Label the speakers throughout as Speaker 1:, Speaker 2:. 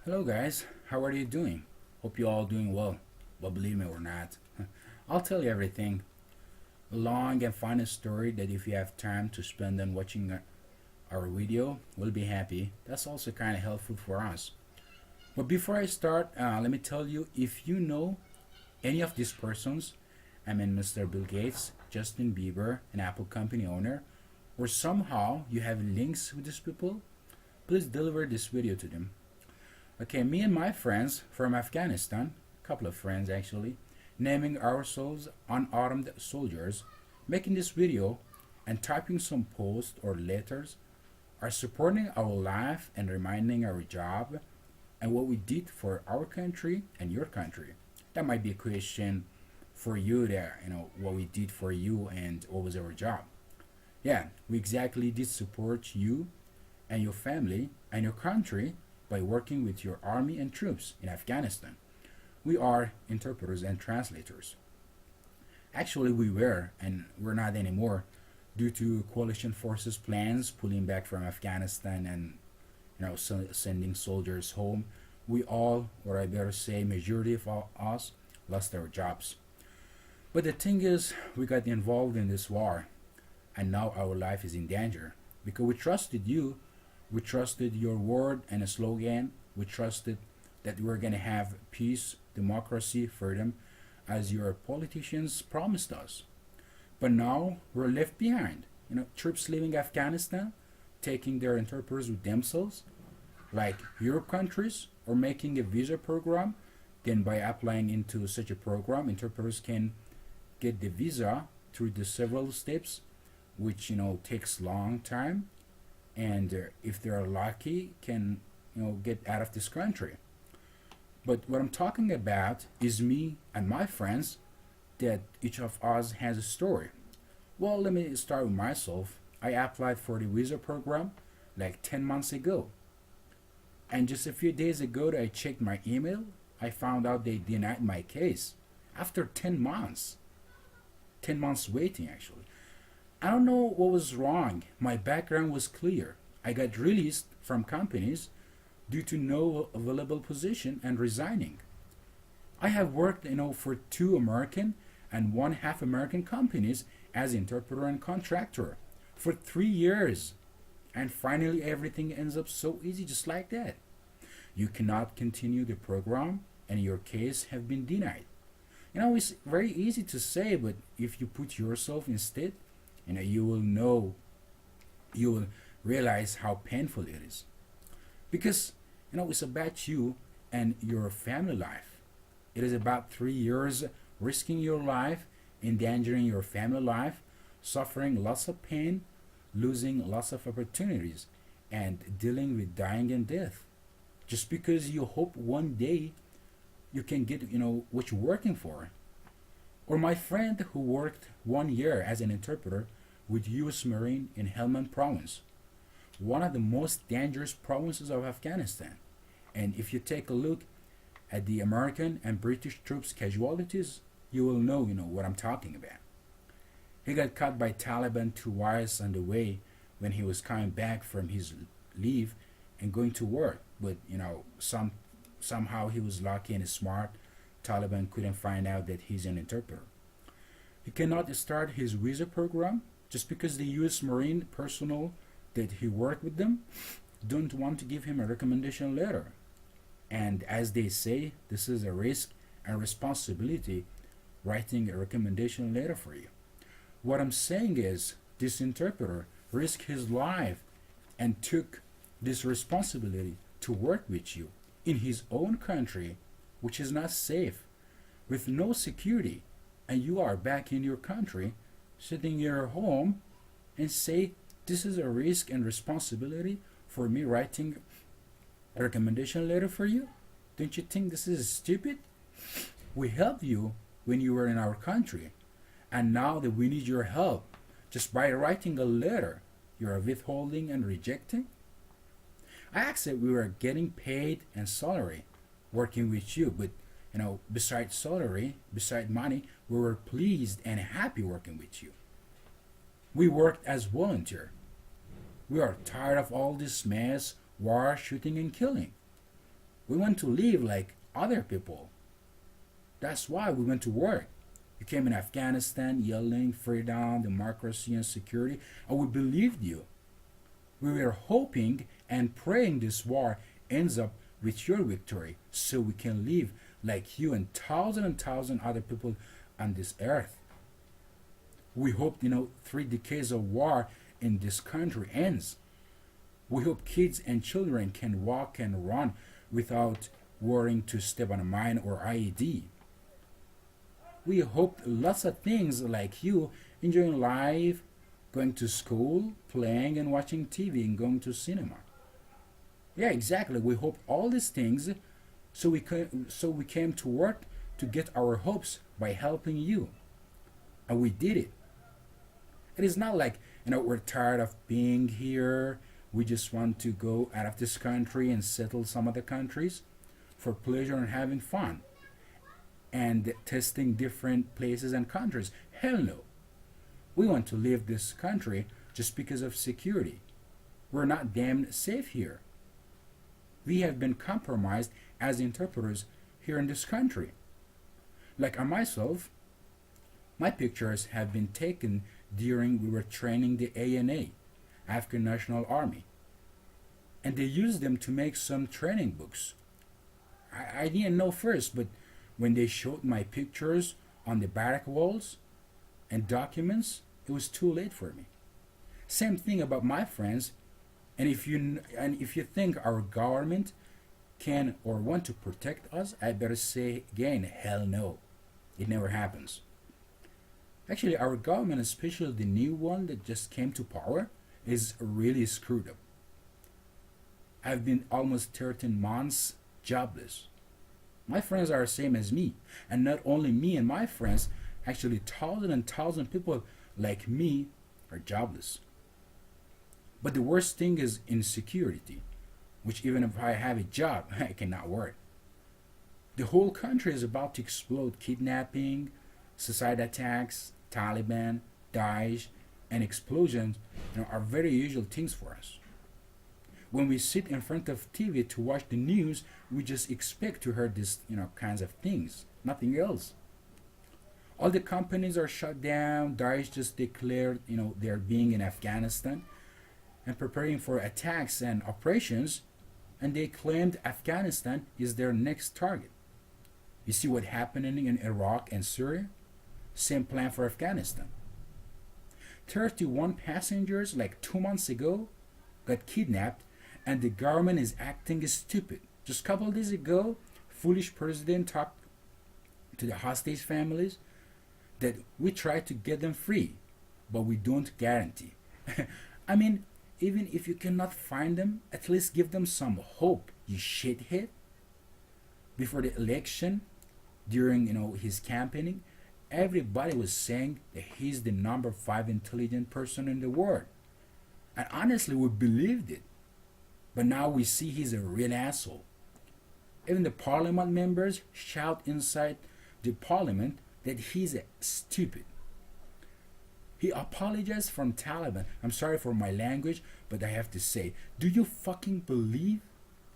Speaker 1: Hello guys, how are you doing? Hope you all doing well. But believe me or not, I'll tell you everything. A long and funny story that if you have time to spend on watching our video, we'll be happy. That's also kind of helpful for us. But before I start, let me tell you if you know any of these persons, I mean Mr. Bill Gates, Justin Bieber, an Apple company owner, or somehow you have links with these people, please deliver this video to them. Okay, me and my friends from Afghanistan, a couple of friends actually, naming ourselves Unarmed Soldiers, making this video and typing some posts or letters are supporting our life and reminding our job and what we did for our country and your country. That might be a question for you there, what we did for you and what was our job. Yeah, we exactly did support you and your family and your country by working with your army and troops in Afghanistan. We are interpreters and translators. Actually, we were, and we're not anymore, due to coalition forces' plans pulling back from Afghanistan and sending soldiers home. We all, or I better say, majority of us, lost our jobs. But the thing is, we got involved in this war, and now our life is in danger because we trusted you. We trusted your word and a slogan. We trusted that we were going to have peace, democracy, freedom, as your politicians promised us. But now we're left behind. Troops leaving Afghanistan, taking their interpreters with themselves, like Europe countries, or making a visa program. Then by applying into such a program, interpreters can get the visa through the several steps, which takes long time, and if they are lucky can get out of this country. But what I'm talking about is me and my friends, that each of us has a story. Well, let me start with myself. I applied for the visa program like 10 months ago, and just a few days ago that I checked my email, I found out they denied my case after 10 months waiting actually. I don't know what was wrong. My background was clear. I got released from companies due to no available position and resigning. I have worked, for two American and one half American companies as interpreter and contractor for 3 years. And finally everything ends up so easy just like that. You cannot continue the program and your case have been denied. It's very easy to say, but if you put yourself instead, you will realize how painful it is. Because, it's about you and your family life. It is about 3 years risking your life, endangering your family life, suffering lots of pain, losing lots of opportunities, and dealing with dying and death. Just because you hope one day you can get, what you're working for. Or my friend who worked 1 year as an interpreter with U.S. Marine in Helmand province, one of the most dangerous provinces of Afghanistan. And if you take a look at the American and British troops casualties, you will know, what I'm talking about. He got caught by Taliban twice on the way when he was coming back from his leave and going to work. But, somehow he was lucky and smart. Taliban couldn't find out that he's an interpreter. He cannot start his visa program just because the U.S. Marine personnel that he worked with them don't want to give him a recommendation letter. And as they say, this is a risk and responsibility writing a recommendation letter for you. What I'm saying is this interpreter risked his life and took this responsibility to work with you in his own country, which is not safe, with no security, and you are back in your country, sitting in your home, and say, this is a risk and responsibility for me writing a recommendation letter for you? Don't you think this is stupid? We helped you when you were in our country, and now that we need your help, just by writing a letter, you are withholding and rejecting? I accept we were getting paid and salary working with you, but besides salary, beside money, we were pleased and happy working with you. We worked as volunteer. We are tired of all this mess, war, shooting and killing. We want to live like other people. That's why we went to work. You came in Afghanistan yelling freedom, democracy, and security, and we believed you. We were hoping and praying this war ends up with your victory so we can live like you and thousand other people on this earth. We hope, 3 decades of war in this country ends. We hope kids and children can walk and run without worrying to step on a mine or IED. We hope lots of things like you enjoying life, going to school, playing and watching TV and going to cinema. Yeah, exactly. We hope all these things so we came to work to get our hopes by helping you. And we did it. It is not like, we're tired of being here. We just want to go out of this country and settle some other countries for pleasure and having fun and testing different places and countries. Hell no. We want to leave this country just because of security. We're not damn safe here. We have been compromised as interpreters here in this country. Like I myself, my pictures have been taken during we were training the ANA, Afghan National Army. And they used them to make some training books. I didn't know first, but when they showed my pictures on the barrack walls and documents, it was too late for me. Same thing about my friends. And if you think our government can or want to protect us, I better say again, hell no. It never happens. Actually, our government, especially the new one that just came to power, is really screwed up. I've been almost 13 months jobless. My friends are the same as me. And not only me and my friends, actually thousand and thousand people like me are jobless. But the worst thing is insecurity, which even if I have a job, I cannot work. The whole country is about to explode. Kidnapping, suicide attacks, Taliban, Daesh, and explosions are very usual things for us. When we sit in front of TV to watch the news, we just expect to hear these kinds of things, nothing else. All the companies are shut down. Daesh just declared they're being in Afghanistan and preparing for attacks and operations, and they claimed Afghanistan is their next target. You see what happening in Iraq and Syria? Same plan for Afghanistan. 31 passengers like 2 months ago got kidnapped, and the government is acting stupid. Just a couple of days ago, foolish president talked to the hostage families that we try to get them free, but we don't guarantee. I mean, even if you cannot find them, at least give them some hope, you shithead. Before the election, during his campaigning, everybody was saying that he's the number 5 intelligent person in the world. And honestly, we believed it. But now we see he's a real asshole. Even the parliament members shout inside the parliament that he's a stupid. He apologized from Taliban. I'm sorry for my language, but I have to say, do you fucking believe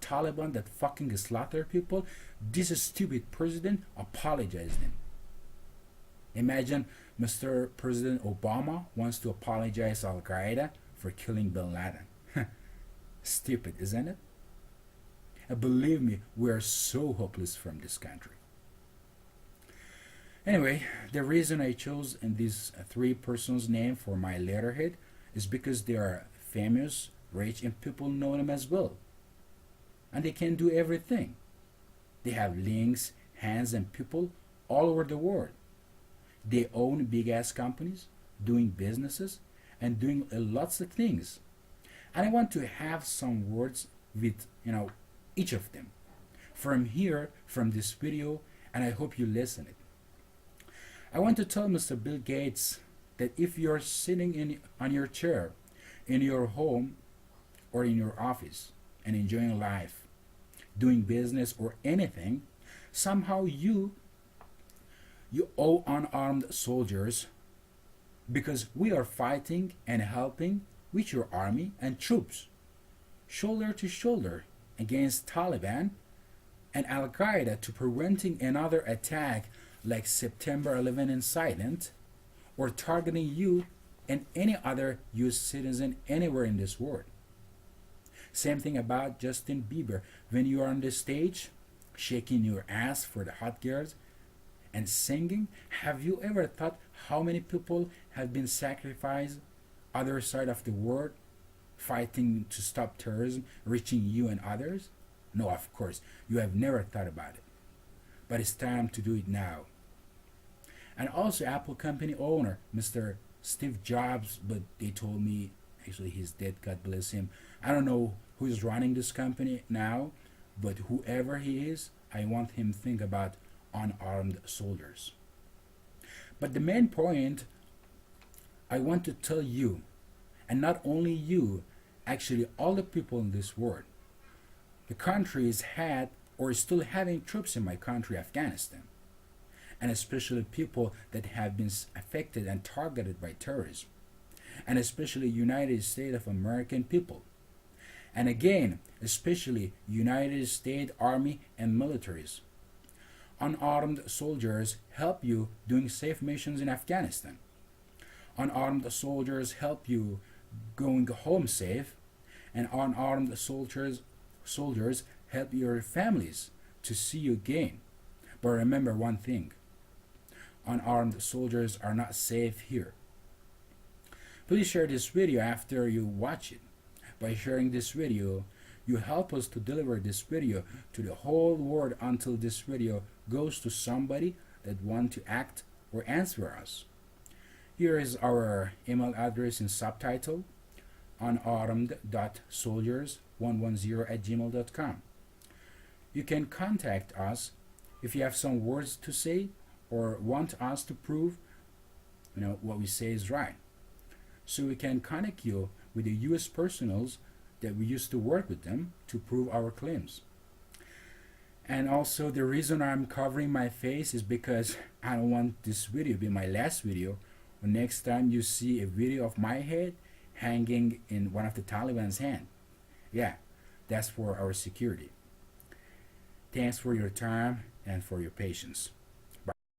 Speaker 1: Taliban that fucking slaughter people? This stupid president apologized him. Imagine Mr. President Obama wants to apologize Al Qaeda for killing Bin Laden. Stupid, isn't it? And believe me, we are so hopeless from this country. Anyway, the reason I chose these 3 persons' name for my letterhead is because they are famous, rich, and people know them as well. And they can do everything. They have links, hands, and people all over the world. They own big ass companies, doing businesses, and doing lots of things. And I want to have some words with each of them from here, from this video, and I hope you listen it. I want to tell Mr. Bill Gates that if you're sitting on your chair in your home or in your office and enjoying life, doing business or anything, somehow you owe unarmed soldiers, because we are fighting and helping with your army and troops, shoulder to shoulder against Taliban and Al Qaeda to preventing another attack like September 11 in silent, or targeting you and any other US citizen anywhere in this world. Same thing about Justin Bieber. When you are on the stage, shaking your ass for the hot girls and singing, have you ever thought how many people have been sacrificed other side of the world fighting to stop terrorism reaching you and others? No, of course, you have never thought about it. But it's time to do it now. And also Apple company owner, Mr. Steve Jobs, but they told me actually he's dead, God bless him. I don't know who's running this company now, but whoever he is, I want him to think about unarmed soldiers. But the main point I want to tell you, and not only you, actually all the people in this world, the countries had or is still having troops in my country, Afghanistan, and especially people that have been affected and targeted by terrorism, and especially United States of American people, and again, especially United States Army and militaries. Unarmed soldiers help you doing safe missions in Afghanistan. Unarmed soldiers help you going home safe, and unarmed soldiers help your families to see you again. But remember one thing, unarmed soldiers are not safe here. Please share this video after you watch it. By sharing this video, you help us to deliver this video to the whole world until this video goes to somebody that want to act or answer us. Here is our email address in subtitle, unarmed.soldiers110@gmail.com. You can contact us if you have some words to say or want us to prove what we say is right. So we can connect you with the US personnels that we used to work with them to prove our claims. And also the reason I'm covering my face is because I don't want this video to be my last video. Or next time you see a video of my head hanging in one of the Taliban's hand. Yeah, that's for our security. Thanks for your time and for your patience.